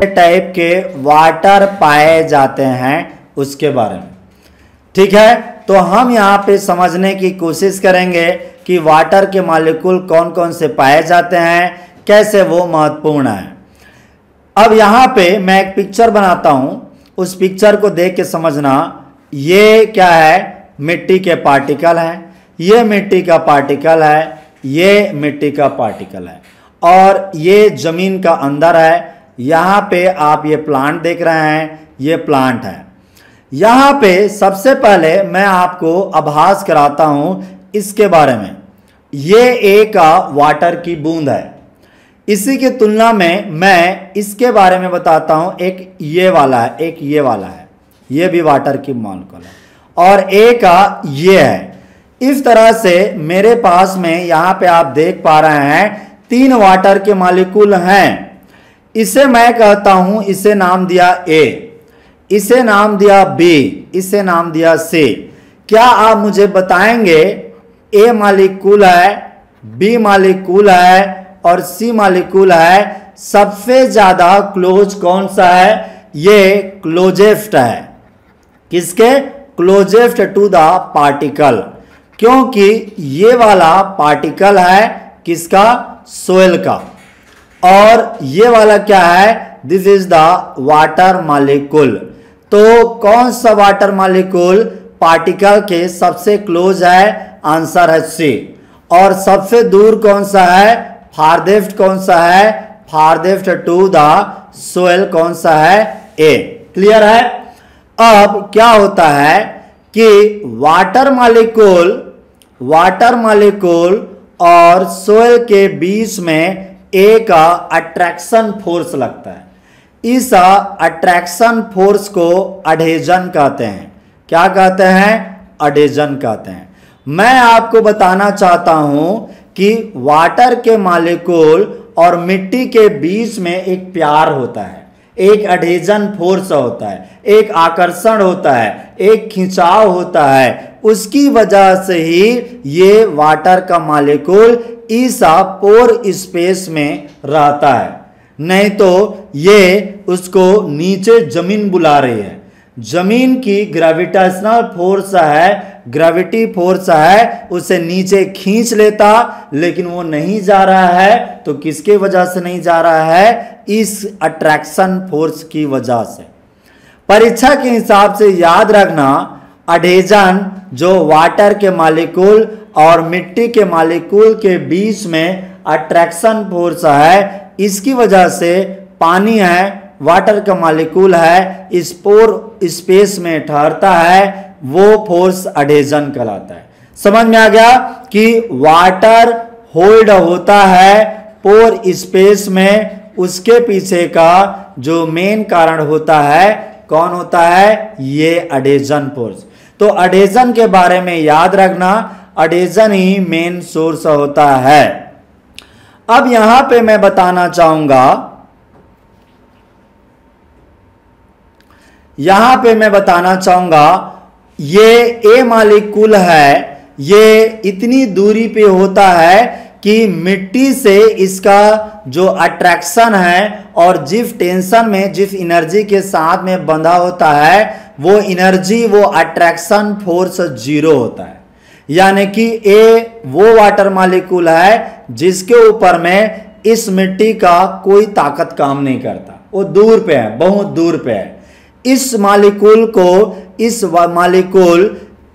Type के water पाए जाते हैं उसके बारे में। ठीक है, तो हम यहाँ पे समझने की कोशिश करेंगे कि वाटर के मॉलिक्यूल कौन कौन से पाए जाते हैं, कैसे वो महत्वपूर्ण है। अब यहाँ पे मैं एक पिक्चर बनाता हूँ, उस पिक्चर को देख के समझना। ये क्या है, मिट्टी के पार्टिकल हैं, ये मिट्टी का पार्टिकल है, ये मिट्टी का पार्टिकल है, और ये जमीन का अंदर है। यहाँ पे आप ये प्लांट देख रहे हैं, ये प्लांट है। यहाँ पे सबसे पहले मैं आपको आभास कराता हूँ इसके बारे में। ये एक वाटर की बूंद है। इसी की तुलना में मैं इसके बारे में बताता हूँ। एक ये वाला है, एक ये वाला है, ये भी वाटर की मॉलिक्यूल है, और एक ये है। इस तरह से मेरे पास में यहाँ पे आप देख पा रहे हैं 3 वाटर के मॉलिक्यूल हैं। इसे मैं कहता हूँ, इसे नाम दिया ए, इसे नाम दिया बी, इसे नाम दिया सी। क्या आप मुझे बताएंगे ए मॉलिक्यूल है, बी मॉलिक्यूल है और सी मॉलिक्यूल है, सबसे ज्यादा क्लोज कौन सा है? ये क्लोजेस्ट है। किसके? क्लोजेस्ट टू द पार्टिकल, क्योंकि ये वाला पार्टिकल है किसका? सोइल का। और ये वाला क्या है? This is the water molecule. तो कौन सा वाटर मॉलिक्यूल पार्टिकल के सबसे क्लोज है? आंसर है सी। और सबसे दूर कौन सा है? फारदेस्ट कौन सा है? फारदेस्ट टू द सोइल कौन सा है? ए। क्लियर है? अब क्या होता है कि वाटर मॉलिक्यूल और सोइल के बीच में एक अट्रैक्शन फोर्स लगता है। इस अट्रैक्शन फोर्स को अडेजन कहते हैं। क्या कहते हैं? अडेजन कहते हैं। मैं आपको बताना चाहता हूं कि वाटर के मॉलिक्यूल और मिट्टी के बीच में एक प्यार होता है, एक अडेजन फोर्स होता है, एक आकर्षण होता है, एक खिंचाव होता है। उसकी वजह से ही ये वाटर का मॉलिक्यूल इस पोर स्पेस में रहता है, नहीं तो ये उसको नीचे जमीन बुला रही है। जमीन की ग्रेविटेशनल फोर्स है, ग्रेविटी फोर्स है, उसे नीचे खींच लेता, लेकिन वो नहीं जा रहा है। तो किसके वजह से नहीं जा रहा है? इस अट्रैक्शन फोर्स की वजह से। परीक्षा के हिसाब से याद रखना, अडेजन जो वाटर के मॉलिक्यूल और मिट्टी के मॉलिक्यूल के बीच में अट्रैक्शन फोर्स है, इसकी वजह से पानी है, वाटर का मॉलिक्यूल है, इस पोर स्पेस में ठहरता है, वो फोर्स अडेजन कहलाता है। समझ में आ गया कि वाटर होल्ड होता है पोर स्पेस में, उसके पीछे का जो मेन कारण होता है कौन होता है? ये अडेजन फोर्स। तो अडेजन के बारे में याद रखना, अडेजन ही मेन सोर्स होता है। अब यहां पे मैं बताना चाहूंगा, ये ए मॉलिक्यूल है, ये इतनी दूरी पे होता है कि मिट्टी से इसका जो अट्रैक्शन है और जिस टेंशन में, जिस एनर्जी के साथ में बंधा होता है, वो एनर्जी, वो अट्रैक्शन फोर्स 0 होता है। यानी कि ए वो वाटर मॉलिक्यूल है जिसके ऊपर में इस मिट्टी का कोई ताकत काम नहीं करता, वो दूर पे है, बहुत दूर पे है। इस मॉलिक्यूल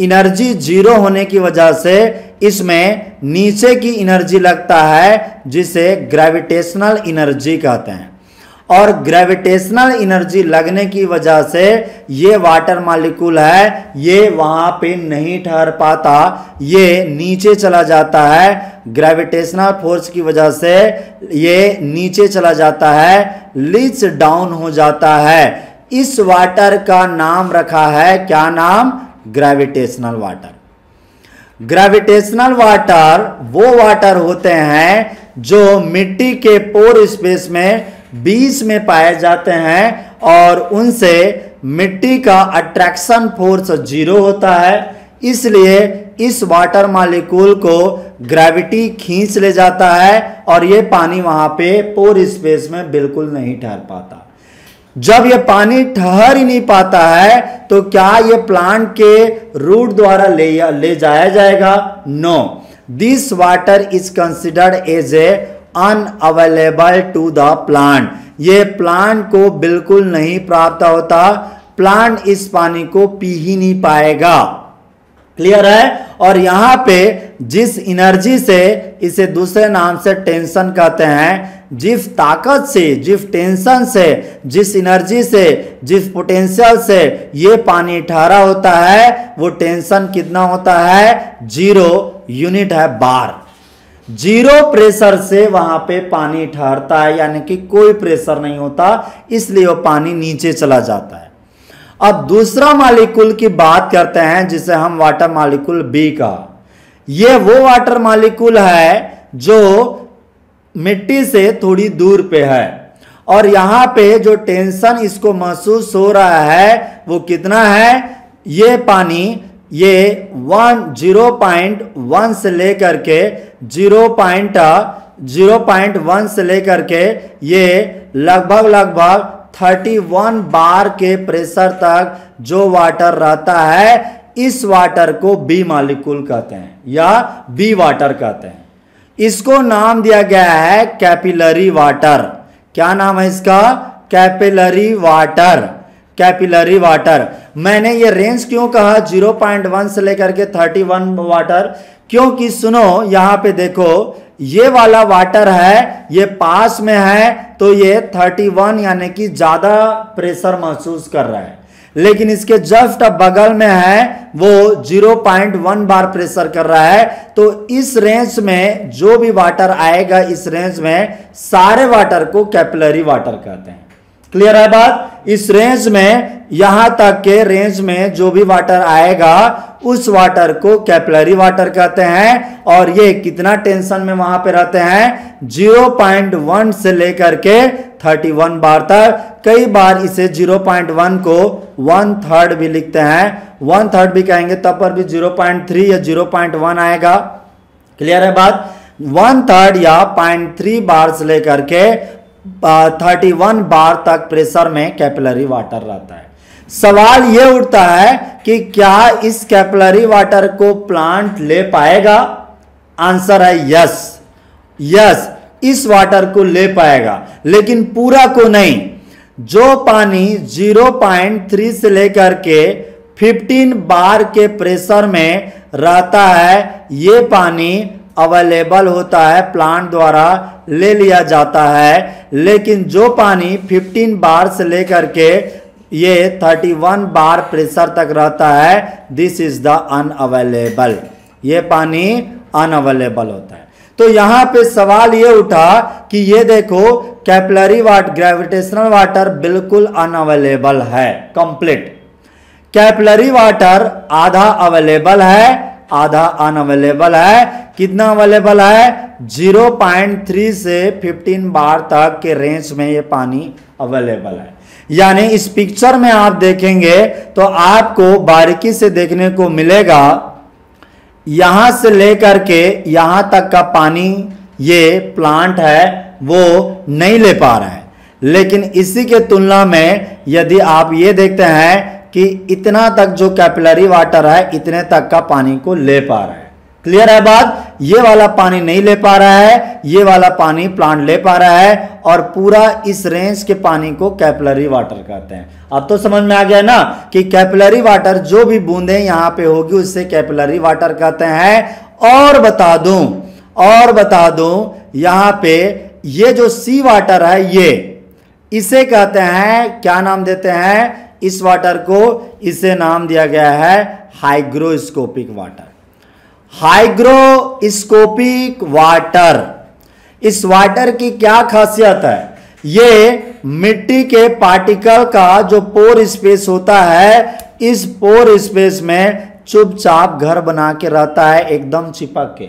एनर्जी 0 होने की वजह से इसमें नीचे की एनर्जी लगता है, जिसे ग्रेविटेशनल एनर्जी कहते हैं। और ग्रेविटेशनल एनर्जी लगने की वजह से ये वाटर मॉलिक्यूल है, ये वहां पे नहीं ठहर पाता, ये नीचे चला जाता है। ग्रेविटेशनल फोर्स की वजह से ये नीचे चला जाता है, लीच डाउन हो जाता है। इस वाटर का नाम रखा है, क्या नाम? Gravitational water. ग्रेविटेशनल वाटर वो वाटर होते हैं जो मिट्टी के पोर स्पेस में बीच में पाए जाते हैं, और उनसे मिट्टी का अट्रैक्शन फोर्स 0 होता है। इसलिए इस वाटर मॉलिक्यूल को ग्रेविटी खींच ले जाता है, और ये पानी वहां पे पोर स्पेस में बिल्कुल नहीं ठहर पाता। जब ये पानी ठहर ही नहीं पाता है तो क्या ये प्लांट के रूट द्वारा ले जाया जाएगा? No, this water is considered as a unavailable to the plant. ये प्लांट को बिल्कुल नहीं प्राप्त होता, प्लांट इस पानी को पी ही नहीं पाएगा। क्लियर है? और यहां पे जिस एनर्जी से, इसे दूसरे नाम से टेंशन कहते हैं, जिस ताकत से, जिस टेंशन से, जिस एनर्जी से, जिस पोटेंशियल से ये पानी ठहरा होता है, वो टेंशन कितना होता है? 0 यूनिट है बार। 0 प्रेशर से वहां पे पानी ठहरता है, यानी कि कोई प्रेशर नहीं होता, इसलिए वो पानी नीचे चला जाता है। अब दूसरा मॉलिक्यूल की बात करते हैं जिसे हम वाटर मॉलिक्यूल बी का। ये वो वाटर मॉलिक्यूल है जो मिट्टी से थोड़ी दूर पे है, और यहां पे जो टेंशन इसको महसूस हो रहा है वो कितना है? ये पानी ये 0.1 से लेकर के 0.1 से लेकर के ये लगभग 31 बार के प्रेशर तक जो वाटर रहता है, इस वाटर को बी मॉलिक्यूल कहते हैं या बी वाटर कहते हैं। इसको नाम दिया गया है कैपिलरी वाटर। क्या नाम है इसका? Capillary water. Capillary water. मैंने ये रेंज क्यों कहा 0.1 से लेकर के 31 वाटर? क्योंकि सुनो, यहां पे देखो, ये वाला वाटर है, ये पास में है तो ये 31 यानी कि ज्यादा प्रेशर महसूस कर रहा है, लेकिन इसके जस्ट बगल में है वो 0.1 बार प्रेशर कर रहा है। तो इस रेंज में जो भी वाटर आएगा, इस रेंज में सारे वाटर को कैपिलरी वाटर कहते हैं। क्लियर है बात? इस रेंज में, यहां तक के रेंज में जो भी वाटर आएगा उस वाटर को कैपिलरी वाटर कहते हैं। और ये कितना टेंशन में वहां पे रहते हैं? 0.1 से लेकर के 31 बार तक। कई बार इसे 0.1 को 1/3 भी लिखते हैं, 1/3 भी कहेंगे तब पर भी 0.3 या 0.1 आएगा। क्लियर है बात? 1/3 या 0.3 बार से लेकर के 31 बार तक प्रेशर में कैपिलरी वाटर रहता है। सवाल यह उठता है कि क्या इस कैपिलरी वाटर को प्लांट ले पाएगा? आंसर है यस। यस, इस वाटर को ले पाएगा, लेकिन पूरा को नहीं। जो पानी 0.3 से लेकर के 15 बार के प्रेशर में रहता है, ये पानी अवेलेबल होता है, प्लांट द्वारा ले लिया जाता है। लेकिन जो पानी 15 बार से लेकर के ये 31 बार प्रेशर तक रहता है, दिस इज द अनअवेलेबल। ये पानी अनअवेलेबल होता है। तो यहां पे सवाल ये उठा कि ये देखो, कैपिलरी वाटर, ग्रेविटेशनल वाटर बिल्कुल अनअवेलेबल है, कंप्लीट। कैपिलरी वाटर आधा अवेलेबल है, आधा अनअवेलेबल है। कितना अवेलेबल है? 0.3 से 15 बार तक के रेंज में ये पानी अवेलेबल है। यानी इस पिक्चर में आप देखेंगे तो आपको बारीकी से देखने को मिलेगा, यहां से लेकर के यहां तक का पानी ये प्लांट है वो नहीं ले पा रहा है। लेकिन इसी के तुलना में यदि आप ये देखते हैं कि इतना तक जो कैपिलरी वाटर है, इतने तक का पानी को ले पा रहा है। क्लियर है बात? ये वाला पानी नहीं ले पा रहा है, ये वाला पानी प्लांट ले पा रहा है, और पूरा इस रेंज के पानी को कैपिलरी वाटर कहते हैं। अब तो समझ में आ गया ना कि कैपिलरी वाटर जो भी बूंदें यहां पे होगी उससे कैपिलरी वाटर कहते हैं। और बता दूं यहां पे ये जो सी वाटर है, ये इसे कहते हैं, क्या नाम देते हैं इस वाटर को? इसे नाम दिया गया है हाइग्रोस्कोपिक वाटर। Hygroscopic water. इस वाटर की क्या खासियत है? ये मिट्टी के पार्टिकल का जो पोर स्पेस होता है, इस पोर स्पेस में चुपचाप घर बना के रहता है, एकदम चिपक के।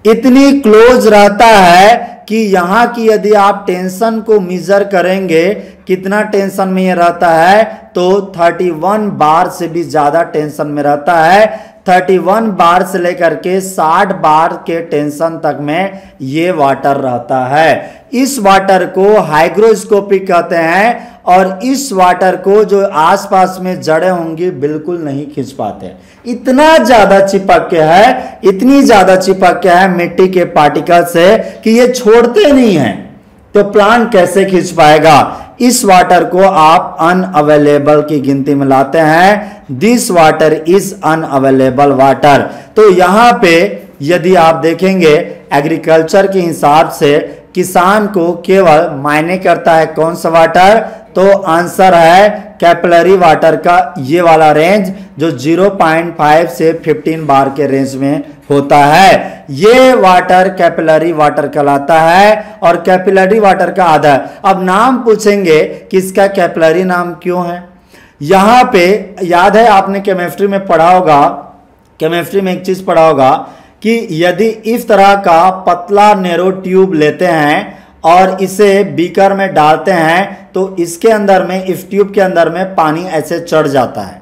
इतनी क्लोज रहता है कि यहां की यदि आप टेंशन को मेजर करेंगे, कितना टेंशन में ये रहता है, तो 31 बार से भी ज्यादा टेंशन में रहता है। 31 बार से लेकर के 60 बार के टेंशन तक में ये वाटर रहता है। इस वाटर को हाइग्रोस्कोपिक कहते हैं और इस वाटर को जो आसपास में जड़ें होंगी बिल्कुल नहीं खींच पाते। इतना ज्यादा चिपक के है, इतनी ज्यादा चिपक के है मिट्टी के पार्टिकल से कि ये छोड़ते नहीं हैं। तो प्लांट कैसे खींच पाएगा? इस वाटर को आप अनअवेलेबल की गिनती में लाते हैं। This water is unavailable water. तो यहां पे यदि आप देखेंगे एग्रीकल्चर के हिसाब से किसान को केवल मायने करता है कौन सा वाटर, तो आंसर है कैपिलरी वाटर का ये वाला रेंज जो 0.5 से 15 बार के रेंज में होता है। ये वाटर कैपिलरी वाटर कहलाता है और कैपिलरी वाटर का आधा। अब नाम पूछेंगे कि इसका कैपिलरी नाम क्यों है। यहां पे याद है आपने केमिस्ट्री में पढ़ा होगा, केमिस्ट्री में एक चीज पढ़ा होगा कि यदि इस तरह का पतला नैरो ट्यूब लेते हैं और इसे बीकर में डालते हैं तो इसके अंदर में, इस ट्यूब के अंदर में पानी ऐसे चढ़ जाता है,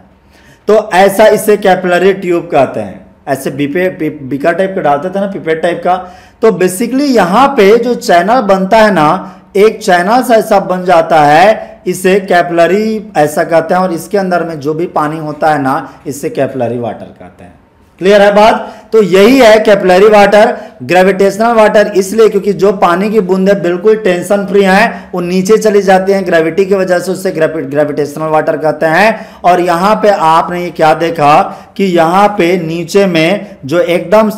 तो ऐसा इसे कैपिलरी ट्यूब कहते हैं। ऐसे बीकर टाइप का डालते थे ना, पिपेट टाइप का। तो बेसिकली यहाँ पे जो चैनल बनता है ना, एक चैनल सा ऐसा बन जाता है, इसे कैपिलरी ऐसा कहते हैं और इसके अंदर में जो भी पानी होता है ना, इससे कैपिलरी वाटर कहते हैं। क्लियर है बात? तो यही है कैपिलरी वाटर। ग्रेविटेशनल वाटर इसलिए क्योंकि जो पानी की बूंदें बिल्कुल टेंशन फ्री हैं वो नीचे चली जाती हैं ग्रेविटी की वजह से, उससे ग्रेविटेशनल वाटर कहते हैं। और यहाँ पे आपने ये क्या देखा कि यहाँ पे नीचे में जो एकदम